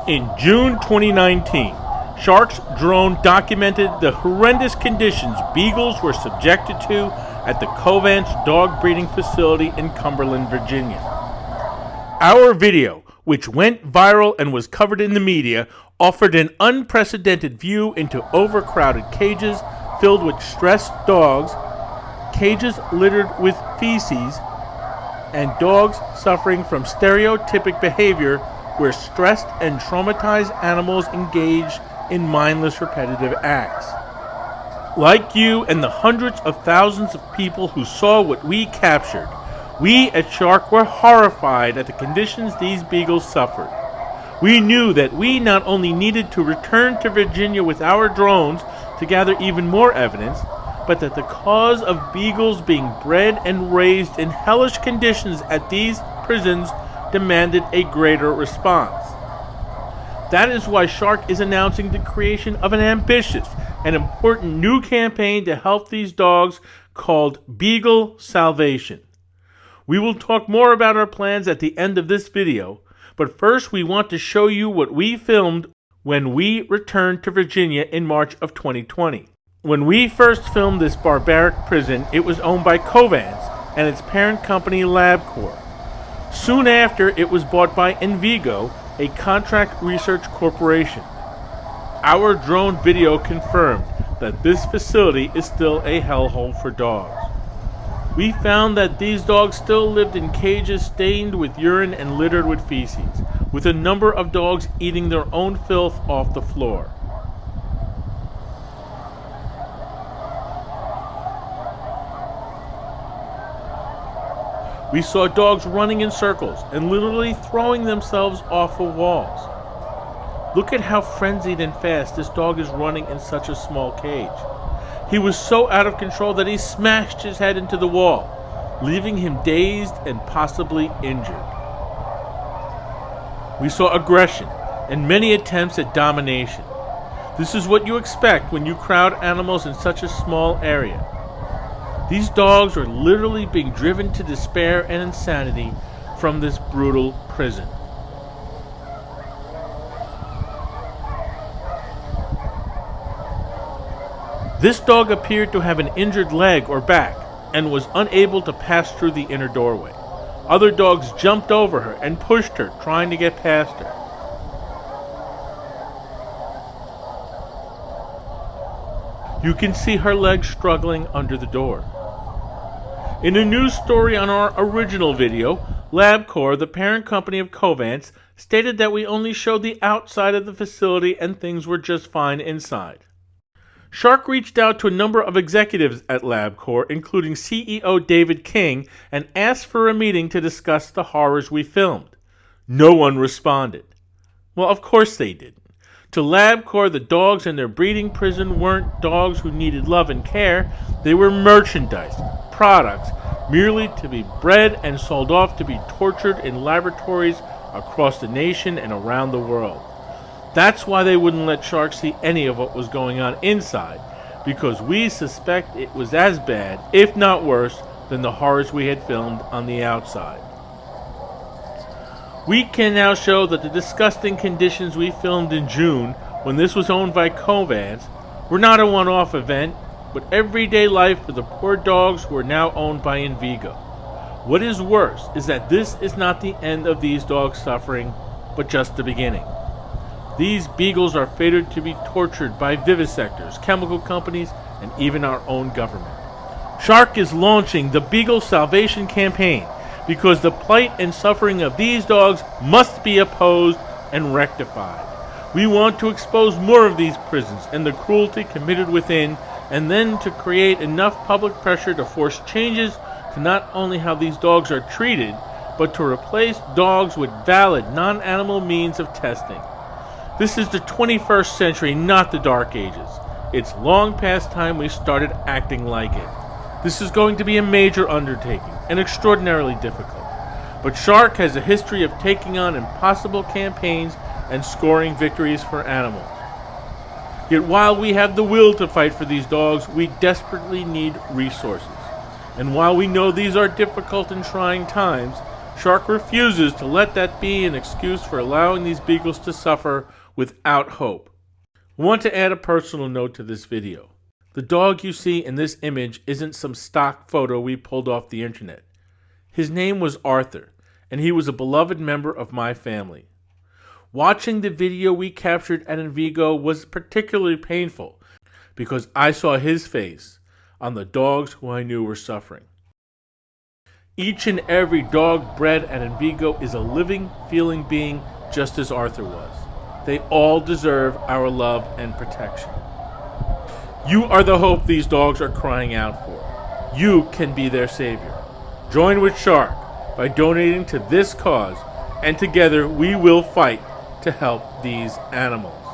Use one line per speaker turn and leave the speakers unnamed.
In June 2019, Shark's drone documented the horrendous conditions beagles were subjected to at the Covance dog breeding facility in Cumberland, Virginia. Our video, which went viral and was covered in the media, offered an unprecedented view into overcrowded cages filled with stressed dogs, cages littered with feces, and dogs suffering from stereotypic behavior where stressed and traumatized animals engage in mindless repetitive acts. Like you and the hundreds of thousands of people who saw what we captured, we at Shark were horrified at the conditions these beagles suffered. We knew that we not only needed to return to Virginia with our drones to gather even more evidence, but that the cause of beagles being bred and raised in hellish conditions at these prisons demanded a greater response. That is why Shark is announcing the creation of an ambitious and important new campaign to help these dogs called Beagle Salvation. We will talk more about our plans at the end of this video, but first we want to show you what we filmed when we returned to Virginia in March of 2020. When we first filmed this barbaric prison, it was owned by Covance and its parent company LabCorp. Soon after, it was bought by Envgio, a contract research corporation. Our drone video confirmed that this facility is still a hellhole for dogs. We found that these dogs still lived in cages stained with urine and littered with feces, with a number of dogs eating their own filth off the floor. We saw dogs running in circles and literally throwing themselves off of walls. Look at how frenzied and fast this dog is running in such a small cage. He was so out of control that he smashed his head into the wall, leaving him dazed and possibly injured. We saw aggression and many attempts at domination. This is what you expect when you crowd animals in such a small area. These dogs are literally being driven to despair and insanity from this brutal prison. This dog appeared to have an injured leg or back and was unable to pass through the inner doorway. Other dogs jumped over her and pushed her, trying to get past her. You can see her legs struggling under the door. In a news story on our original video, LabCorp, the parent company of Covance, stated that we only showed the outside of the facility and things were just fine inside. Shark reached out to a number of executives at LabCorp, including CEO David King, and asked for a meeting to discuss the horrors we filmed. No one responded. Well, of course they didn't. To LabCorp, the dogs in their breeding prison weren't dogs who needed love and care. They were merchandise, products, merely to be bred and sold off to be tortured in laboratories across the nation and around the world. That's why they wouldn't let Shark see any of what was going on inside, because we suspect it was as bad, if not worse, than the horrors we had filmed on the outside. We can now show that the disgusting conditions we filmed in June, when this was owned by Covance, were not a one-off event, but everyday life for the poor dogs who are now owned by Envgio. What is worse is that this is not the end of these dogs' suffering, but just the beginning. These beagles are fated to be tortured by vivisectors, chemical companies, and even our own government. Shark is launching the Beagle Salvation campaign because the plight and suffering of these dogs must be opposed and rectified. We want to expose more of these prisons and the cruelty committed within, and then to create enough public pressure to force changes to not only how these dogs are treated, but to replace dogs with valid non-animal means of testing. This is the 21st century, not the Dark Ages. It's long past time we started acting like it. This is going to be a major undertaking and extraordinarily difficult. But Shark has a history of taking on impossible campaigns and scoring victories for animals. Yet while we have the will to fight for these dogs, we desperately need resources. And while we know these are difficult and trying times, Shark refuses to let that be an excuse for allowing these beagles to suffer without hope. I want to add a personal note to this video. The dog you see in this image isn't some stock photo we pulled off the internet. His name was Arthur, and he was a beloved member of my family. Watching the video we captured at Envgio was particularly painful because I saw his face on the dogs who I knew were suffering. Each and every dog bred at Envgio is a living, feeling being just as Arthur was. They all deserve our love and protection. You are the hope these dogs are crying out for. You can be their savior. Join with Shark by donating to this cause, and together we will fight to help these animals.